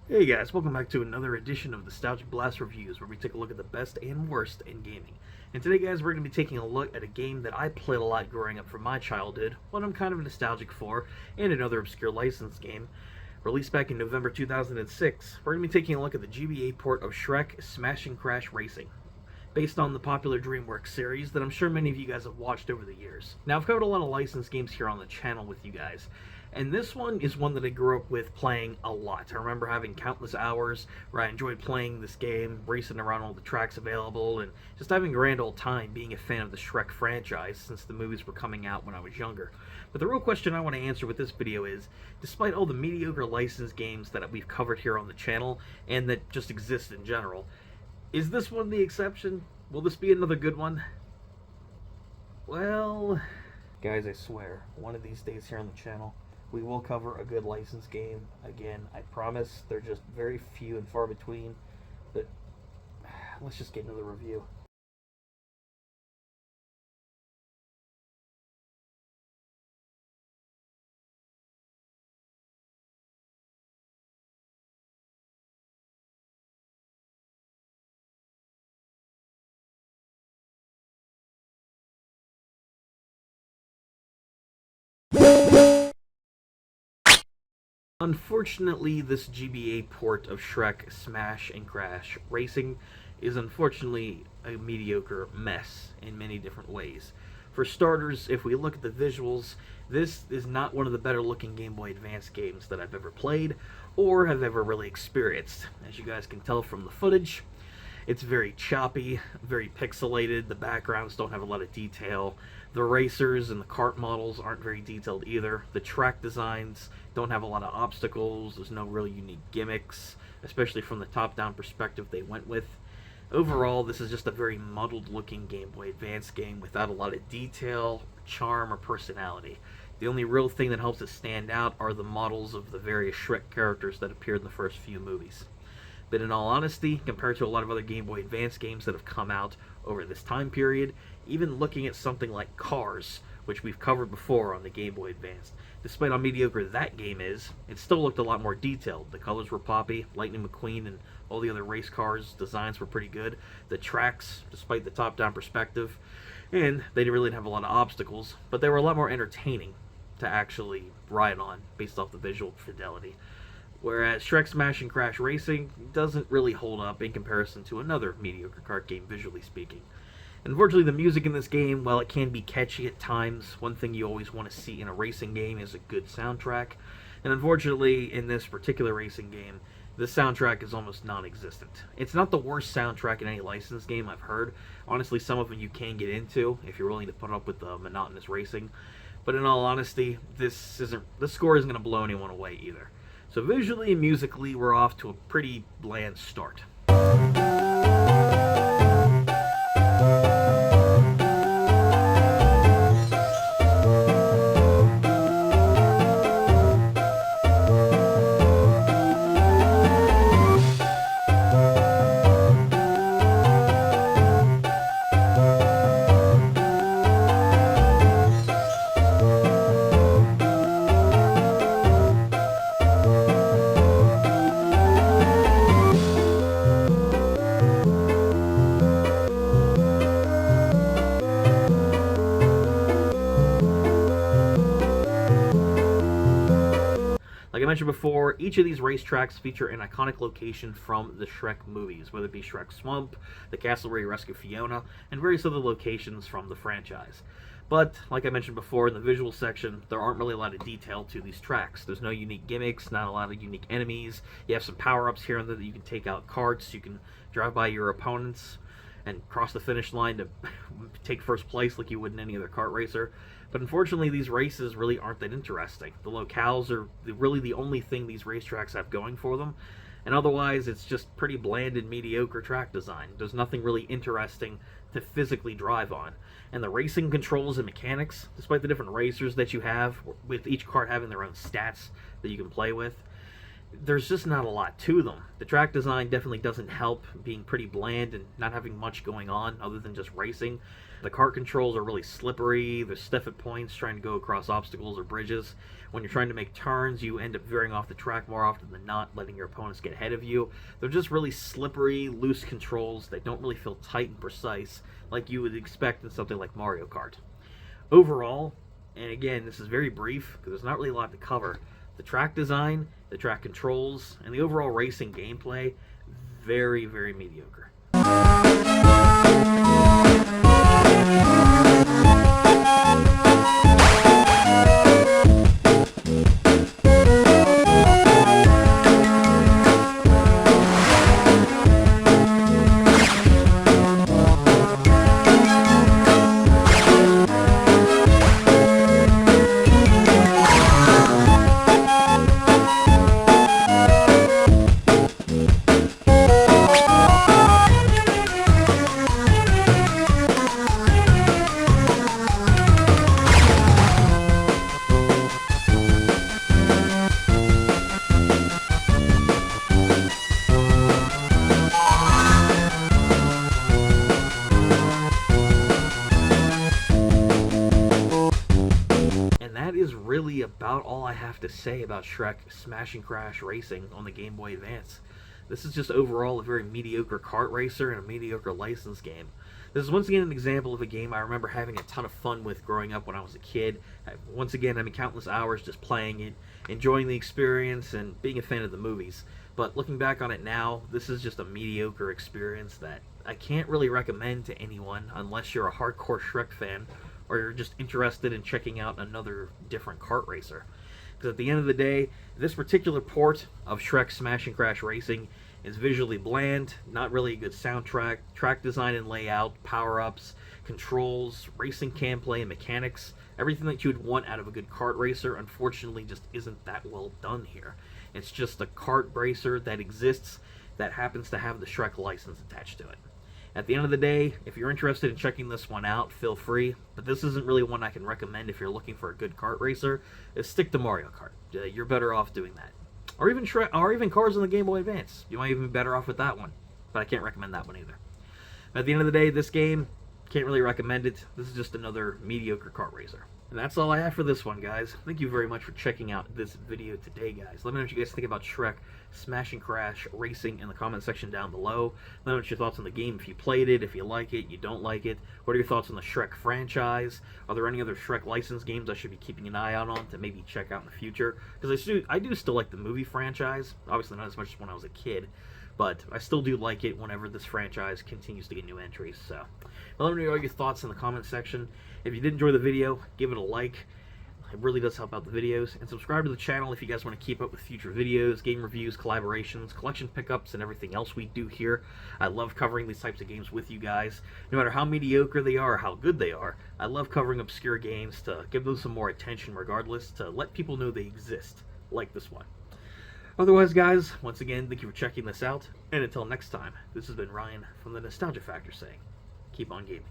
Hey guys, welcome back to another edition of Nostalgic Blast Reviews, where we take a look at the best and worst in gaming. And today, guys, we're going to be taking a look at a game that I played a lot growing up from my childhood, what I'm kind of nostalgic for, and another obscure licensed game. Released back in November 2006, we're going to be taking a look at the GBA port of Shrek Smash and Crash Racing, based on the popular DreamWorks series that I'm sure many of you guys have watched over the years. Now, I've covered a lot of licensed games here on the channel with you guys, and this one is one that I grew up with playing a lot. I remember having countless hours where I enjoyed playing this game, racing around all the tracks available, and just having a grand old time being a fan of the Shrek franchise since the movies were coming out when I was younger. But the real question I want to answer with this video is, despite all the mediocre licensed games that we've covered here on the channel, and that just exist in general, is this one the exception? Will this be another good one? Well, guys, I swear, one of these days here on the channel, we will cover a good licensed game. Again, I promise, they're just very few and far between, but let's just get into the review. Unfortunately, this GBA port of Shrek Smash and Crash Racing is unfortunately a mediocre mess in many different ways. For starters, if we look at the visuals, this is not one of the better looking Game Boy Advance games that I've ever played or have ever really experienced. As you guys can tell from the footage, it's very choppy, very pixelated. The backgrounds don't have a lot of detail. The racers and the kart models aren't very detailed either. The track designs don't have a lot of obstacles. There's no really unique gimmicks, especially from the top-down perspective they went with. Overall, this is just a very muddled-looking Game Boy Advance game without a lot of detail, charm, or personality. The only real thing that helps it stand out are the models of the various Shrek characters that appeared in the first few movies. But in all honesty, compared to a lot of other Game Boy Advance games that have come out over this time period, even looking at something like Cars, which we've covered before on the Game Boy Advance, despite how mediocre that game is, it still looked a lot more detailed. The colors were poppy, Lightning McQueen and all the other race cars' designs were pretty good. The tracks, despite the top-down perspective, and they really didn't have a lot of obstacles, but they were a lot more entertaining to actually ride on based off the visual fidelity. Whereas Shrek Smash and Crash Racing doesn't really hold up in comparison to another mediocre kart game, visually speaking. Unfortunately, the music in this game, while it can be catchy at times, one thing you always want to see in a racing game is a good soundtrack. And unfortunately, in this particular racing game, the soundtrack is almost non-existent. It's not the worst soundtrack in any licensed game I've heard. Honestly, some of them you can get into if you're willing to put up with the monotonous racing. But in all honesty, this score isn't going to blow anyone away either. So visually and musically, we're off to a pretty bland start. Like I mentioned before, each of these racetracks feature an iconic location from the Shrek movies, whether it be Shrek's Swamp, the castle where you rescue Fiona, and various other locations from the franchise. But, like I mentioned before, in the visual section, there aren't really a lot of detail to these tracks. There's no unique gimmicks, not a lot of unique enemies. You have some power-ups here and there that you can take out carts, you can drive by your opponents and cross the finish line to take first place like you would in any other kart racer. But unfortunately, these races really aren't that interesting. The locales are really the only thing these racetracks have going for them, and otherwise it's just pretty bland and mediocre track design. There's nothing really interesting to physically drive on. And the racing controls and mechanics, despite the different racers that you have, with each kart having their own stats that you can play with, there's just not a lot to them. The track design definitely doesn't help, being pretty bland and not having much going on other than just racing. The kart controls are really slippery. They're stiff at points trying to go across obstacles or bridges. When you're trying to make turns, you end up veering off the track more often than not, letting your opponents get ahead of you. They're just really slippery, loose controls that don't really feel tight and precise like you would expect in something like Mario Kart. Overall, and again, this is very brief because there's not really a lot to cover, the track design, the track controls, and the overall racing gameplay, very, very mediocre. That is really about all I have to say about Shrek Smash and Crash Racing on the Game Boy Advance. This is just overall a very mediocre kart racer and a mediocre license game. This is once again an example of a game I remember having a ton of fun with growing up when I was a kid. Once again, I mean, countless hours just playing it, enjoying the experience, and being a fan of the movies. But looking back on it now, this is just a mediocre experience that I can't really recommend to anyone unless you're a hardcore Shrek fan or you're just interested in checking out another different kart racer. Because at the end of the day, this particular port of Shrek Smash and Crash Racing is visually bland, not really a good soundtrack, track design and layout, power-ups, controls, racing gameplay, and mechanics. Everything that you would want out of a good kart racer, unfortunately, just isn't that well done here. It's just a kart racer that exists that happens to have the Shrek license attached to it. At the end of the day, if you're interested in checking this one out, feel free, but this isn't really one I can recommend if you're looking for a good kart racer. Stick to Mario Kart. You're better off doing that. Or even Cars on the Game Boy Advance. You might even be better off with that one, but I can't recommend that one either. But at the end of the day, this game, can't really recommend it. This is just another mediocre kart racer. And that's all I have for this one, guys. Thank you very much for checking out this video today, guys. Let me know what you guys think about Shrek Smash and Crash Racing in the comment section down below. Let me know what your thoughts on the game, if you played it, if you like it, you don't like it. What are your thoughts on the Shrek franchise? Are there any other Shrek licensed games I should be keeping an eye out on to maybe check out in the future? Because I do still like the movie franchise. Obviously not as much as when I was a kid, but I still do like it whenever this franchise continues to get new entries. So let me know your thoughts in the comment section. If you did enjoy the video, give it a like. It really does help out the videos. And subscribe to the channel if you guys want to keep up with future videos, game reviews, collaborations, collection pickups, and everything else we do here. I love covering these types of games with you guys. No matter how mediocre they are or how good they are, I love covering obscure games to give them some more attention regardless, to let people know they exist, like this one. Otherwise, guys, once again, thank you for checking this out. And until next time, this has been Ryan from the Nostalgia Factor saying, keep on gaming.